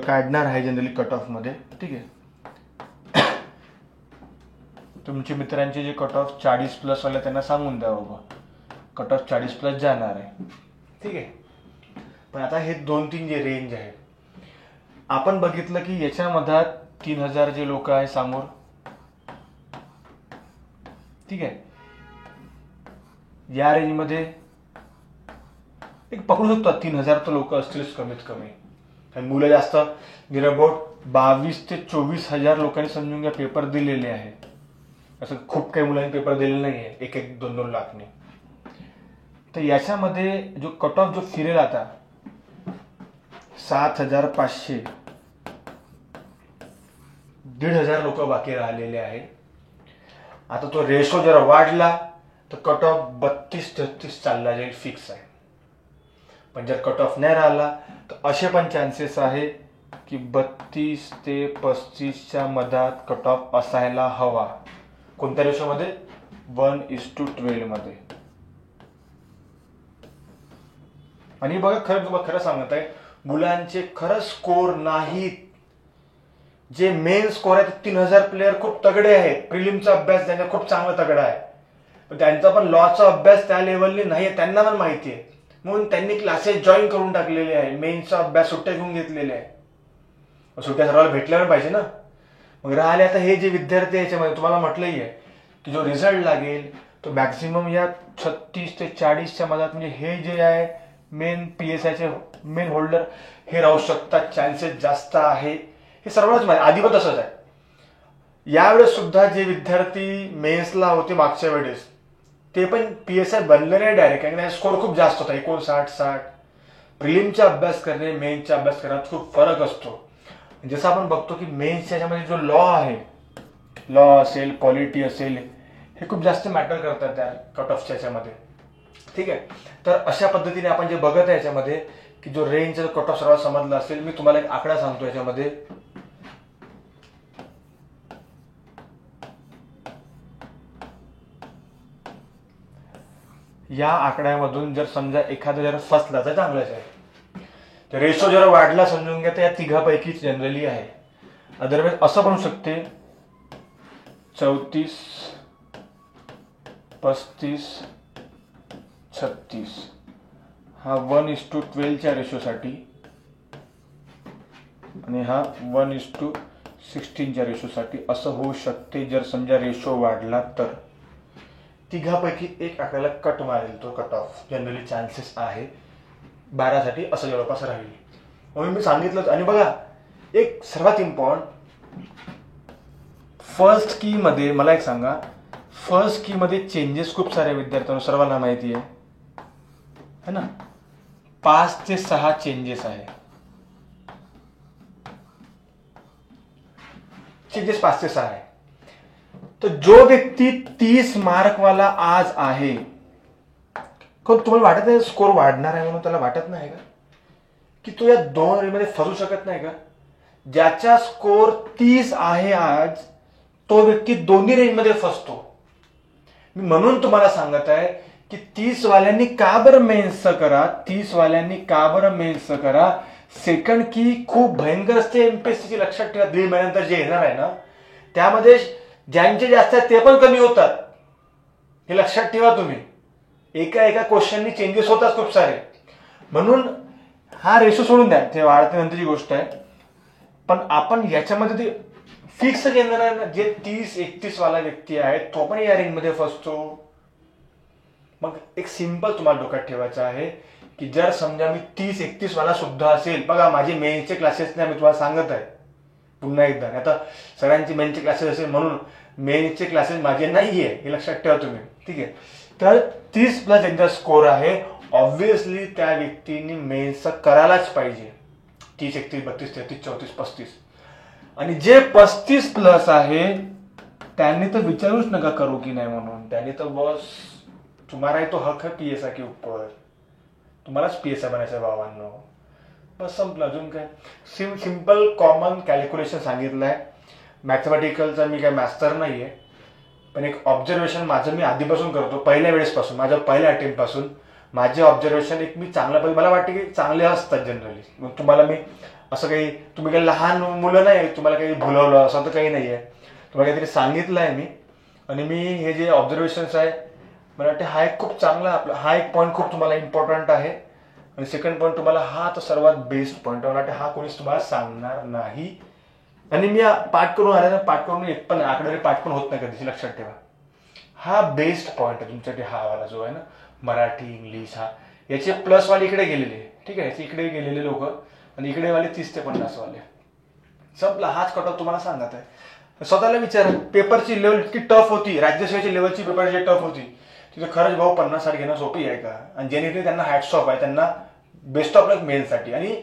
काढणार आहे जनरली कट ऑफमध्ये, ठीक आहे, तुमच्या मित्रांचे जे कट ऑफ 40+ वाले त्यांना सांगून द्या बाबा कट ऑफ 40+ जाणार आहे, ठीक आहे. पण आता हे 2-3 जे रेंज आहे आपण बघितलं की याच्यामध्ये 3000 जे लोक आहे समोर, ठीक आहे, या रेंजमध्ये एक पकडू शकतो 3000 तर लोक असतीलच कमीत कमी. आणि मुलं जास्त नियर अबाउट 22 ते 24,000 लोकांनी समजून घ्या पेपर दिलेले आहे. असं खूप काही मुलांनी पेपर दिलेले नाही आहे 1-2 लाखने. तर याच्यामध्ये जो कट ऑफ जो फिरेल आता 7,500 1,500 लोक बाकी राहिलेले आहे. आता तो रेशो जर वाढला तर कट ऑफ 32-33 चालला जाईल, फिक्स आहे. पण जर कट ऑफ नाही राहिला तर असे पण चान्सेस आहे की 32 ते 35च्या मधात कट ऑफ असायला हवा. कोणत्या रेशोमध्ये? 1:12 मध्ये. आणि बघा खरं सांगत आहे, मुलांचे खरं स्कोर नाहीत. जे मेन स्कोर आहेत 3000 प्लेयर खूप तगडे आहेत. प्रिलिमचा अभ्यास त्यांचा खूप चांगला तगडा आहे, पण त्यांचा पण लॉचा अभ्यास त्या लेवलने नाही, त्यांना पण माहिती आहे. म्हणून त्यांनी क्लासेस जॉईन करून टाकलेले आहे. मेन्सचा अभ्यास सुट्ट्या घेऊन घेतलेले आहे. सुट्ट्या सर्वांना भेटल्यावर पाहिजे ना. मग राहिले आता हे जे विद्यार्थी याच्यामध्ये तुम्हाला म्हटलंही आहे की जो रिझल्ट लागेल तो मॅक्सिमम या 36 ते 40च्या मधात, म्हणजे हे जे आहे मेन PSIचे मेन होल्डर हे राहू शकतात, चान्सेस जास्त आहे. हे सर्वांनाच माहिती, आधी पण तसंच आहे. यावेळेस सुद्धा जे विद्यार्थी मेन्सला होते मागच्या वेळेस ते पण PSI बनले नाही डायरेक्ट, कारण स्कोर खूप जास्त होता 59-60. प्रिलिमचा अभ्यास करणे मेन्सचा अभ्यास करण्यात खूप फरक असतो. जसं आपण बघतो की मेन्सच्या याच्यामध्ये जो लॉ आहे, लॉ असेल, पॉलिटी असेल, हे खूप जास्त मॅटर करतात त्या कट ऑफच्या याच्यामध्ये, ठीक आहे. तर अशा पद्धतीने आपण जे बघत आहे याच्यामध्ये की जो रेंजचा कट ऑफ सर्वात समजला असेल, मी तुम्हाला एक आकडा सांगतो याच्यामध्ये. या आकड्यामधून जर समजा एखादा जर फसला तर चांगलाच आहे. तर रेशो जर वाढला समजून घ्या तर या तिघापैकीच जनरली आहे. अदरवाईज असं पण शकते 34, 35, 36 हा 1:12च्या रेशोसाठी आणि हा 1:16च्या रेशोसाठी असं होऊ शकते. जर समजा रेशो वाढला तर तिघापैकी एक आपल्याला कट मारेल, तो कट ऑफ जनरली चान्सेस आहे 12साठी असं जवळपास राहील. म्हणून मी सांगितलं. आणि बघा एक सर्वात इम्पॉर्टंट, फर्स्ट की मध्ये मला एक सांगा, फर्स्ट की मध्ये चेंजेस खूप सारे विद्यार्थ्यांना सर्वांना माहिती आहे ना. 5 ते 6 चेंजेस आहे. चेंजेस 5 ते 6 आहे. तर जो व्यक्ती 30 मार्कवाला आज आहे, कोण तुम्हाला वाटत नाही स्कोर वाढणार आहे म्हणून? त्याला वाटत नाही का की तो या 2 रेंजमध्ये फसू शकत नाही का? ज्याचा स्कोर 30 आहे आज, तो व्यक्ती दोन्ही रेंजमध्ये फसतो. मी म्हणून तुम्हाला सांगत आहे की 30 वाल्यांनी का बरं मेन्सचं करा, 30 वाल्यांनी का बरं मेन्सचं करा. सेकंड की खूप भयंकर असते MPSCची, लक्षात ठेवा. 1.5 महिन्यानंतर जे येणार आहे ना त्यामध्ये ज्यांचे जास्त आहेत ते पण कमी होतात, हे लक्षात ठेवा तुम्ही. एका क्वेश्चननी चेंजेस होतात खूप सारे. म्हणून हा रेशो सोडून द्या, ते वाढते नंतरची गोष्ट आहे. पण आपण याच्यामध्ये ते फिक्स येणार आहे ना, जे 30-31 वाला व्यक्ती आहे तो पण या रेंजमध्ये फसतो. मग एक सिंपल तुम्हाला डोक्यात ठेवायचं आहे की जर समजा मी 30-31 वाला सुद्धा असेल, बघा माझे मेन्सचे क्लासेस नाही, मी तुम्हाला सांगत आहे पुन्हा एकदा. आता सगळ्यांचे मेन्सचे क्लासेस असेल म्हणून मेन्सचे क्लासेस माझे नाहीये, हे लक्षात ठेवा तुम्ही, ठीक आहे. तर 30+ एकदा स्कोर आहे, ऑब्व्हियसली त्या व्यक्तीने मेन्सचं करायलाच पाहिजे. 30, 31, 32, 33, 34, 35. आणि जे 35+ आहे त्यांनी तर विचारूच नका करू की नाही म्हणून. त्यांनी तर बस तुम्हाला तो हक है PSI के ऊपर, तुम्हालाच PSI बनायचं भावांनो, बस संपलं. अजून काय सिंपल कॉमन कॅल्क्युलेशन सांगितलं आहे. मॅथमॅटिकलचा मी काय मास्टर नाही आहे, पण एक ऑब्झर्वेशन माझं मी आधीपासून करतो, पहिल्या वेळेसपासून, माझ्या पहिल्या अटेम्प्टपासून. माझे ऑब्झर्वेशन एक मी चांगल्या मला वाटते की चांगले असतात जनरली. मग तुम्हाला मी असं काही, तुम्ही काही लहान मुलं नाही, तुम्हाला काही भुलवलं असं तर काही नाही आहे, तुम्हाला काहीतरी सांगितलं आहे मी. आणि मी हे जे ऑब्झर्वेशन्स आहे मला वाटते हा एक खूप चांगला आपला हा एक पॉईंट खूप तुम्हाला इम्पॉर्टंट आहे. आणि सेकंड पॉईंट तुम्हाला हा तर सर्वात बेस्ट पॉईंट मला वाटते, हा कोणीच तुम्हाला सांगणार नाही. आणि मी पाठ करून आले ना, पाठ करून एक पण आकडेवारी पाठ पण होत नाही कधीच, लक्षात ठेवा. हा बेस्ट पॉईंट आहे तुमच्यासाठी, हा वाला जो आहे ना मराठी इंग्लिश, हा याचे प्लसवाले इकडे गेलेले, ठीक आहे, याचे इकडे गेलेले लोक, आणि इकडे वाले 30 ते 50 वाले. संपला, हाच कट ऑफ तुम्हाला सांगत आहे. स्वतःला विचारा, पेपरची लेवल इतकी टफ होती, राज्यसेवेची लेवलची पेपर जी टफ होती, तिथे खरंच भाऊ 50-60 घेणं सोपी आहे का? आणि जेणे त्यांना हॅट्स ऑफ आहे, त्यांना बेस्ट ऑफ लक मेन्ससाठी. आणि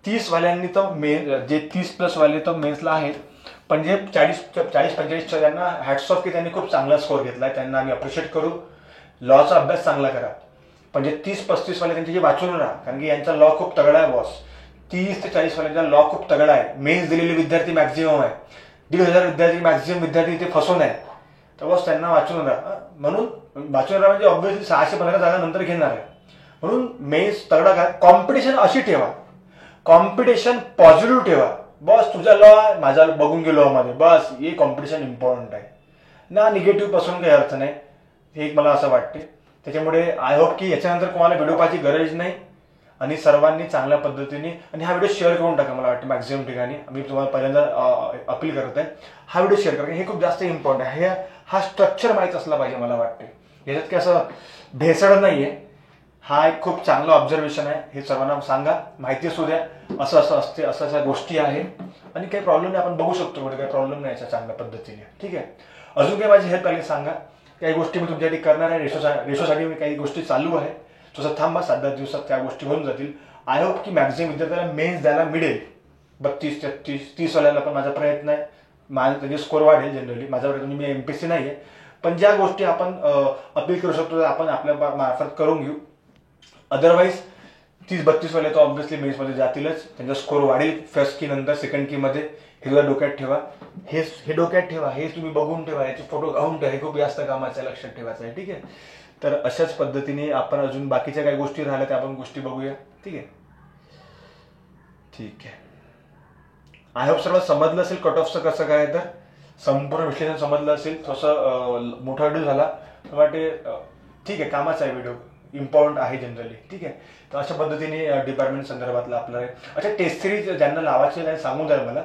30 वाल्यांनी तर जे 30+ वाले तर मेन्सला आहेत, पण जे 40-45 त्यांना हॅट्स ऑफ की त्यांनी खूप चांगला स्कोर घेतलाय, त्यांना आम्ही अप्रिशिएट करू. लॉचा अभ्यास चांगला करा. पण जे 30-35 वाले त्यांची वाचून राहा, कारण की यांचा लॉ खूप तगडा आहे बॉस. 30 ते 40 वाल्यांचा लॉ खूप तगडा आहे. मेन्स दिलेले विद्यार्थी मॅक्झिमम आहे, 1,500 विद्यार्थी मॅक्झिमम विद्यार्थी इथे फसून आहे. तर बॉस त्यांना वाचून राहा. म्हणून वाचून राहा म्हणजे ऑब्व्हियसली 615 जागा नंतर घेणार आहे. म्हणून मेन्स तगडा का, कॉम्पिटिशन अशी ठेवा, कॉम्पिटिशन पॉझिटिव्ह ठेवा. बॉस तुझा लॉ आहे, माझा बघून गेलो मध्ये, बस हे कॉम्पिटिशन इम्पॉर्टंट आहे ना. निगेटिव्ह पासून काही अर्थ नाही, हे एक मला असं वाटते. त्याच्यामुळे आय होप की याच्यानंतर कोणाला व्हिडिओ पाहायची गरज नाही, आणि सर्वांनी चांगल्या पद्धतीने आणि हा व्हिडिओ शेअर करून टाका. मला वाटतं मॅक्झिमम ठिकाणी मी तुम्हाला पहिल्यांदा अपील करत आहे, हा व्हिडिओ शेअर करा, हे खूप जास्त इम्पॉर्टंट आहे. हा स्ट्रक्चर माहीत असला पाहिजे मला वाटते, याच्यात काही असं भेसळ नाही आहे. हा एक खूप चांगला ऑब्झर्वेशन आहे, हे सर्वांना सांगा, माहिती असू द्या, असं असं असते, असं अशा गोष्टी आहेत, आणि काही प्रॉब्लेम नाही, आपण बघू शकतो, काही प्रॉब्लेम नाही याच्या चांगल्या पद्धतीने, ठीक आहे. अजून काही माझी हेल्प आली सांगा, काही गोष्टी मी तुमच्यासाठी करणार आहे. रेशोसाठी मी काही गोष्टी चालू आहे, तसं थांबा, 7-10 दिवसात त्या गोष्टी होऊन जातील. आय होप की मॅक्झिमम विद्यार्थ्याला मेन्स द्यायला मिळेल. 32-33-30 वाल्याला पण माझा प्रयत्न आहे, माझं त्याचे स्कोर वाढेल. जनरली माझा प्रयत्न, मी MPSC नाही आहे, पण ज्या गोष्टी आपण अपील करू शकतो आपण आपल्या मार्फत करून घेऊ. अदरवाईज 30-32 वाले तर ऑब्व्हियसली मेन्समध्ये जातीलच, त्यांचा स्कोर वाढेल फर्स्ट की नंतर सेकंड की मध्ये. हे तुला डोक्यात ठेवा, हे डोक्यात ठेवा, हे तुम्ही बघून ठेवा, याचे फोटो काढून ठेवा, हे खूप जास्त कामाचं आहे, लक्षात ठेवायचं आहे, ठीक आहे. तर अशाच पद्धतीने आपण अजून बाकीच्या काही गोष्टी राहिल्या त्या आपण गोष्टी बघूया, ठीक आहे. ठीक आहे, आय होप सर्व समजलं असेल कट ऑफचं कसं काय, तर संपूर्ण विश्लेषण समजलं असेल. तसं मोठा व्हिडिओ झाला तर वाटते, ठीक आहे, कामाचा आहे व्हिडिओ, इम्पॉर्टंट आहे जनरली, ठीक आहे. तर अशा पद्धतीने डिपार्टमेंट संदर्भातलं आपलं आहे. अच्छा, टेस्ट सिरीज ज्यांना लावायचे आहे सांगून द्या मला,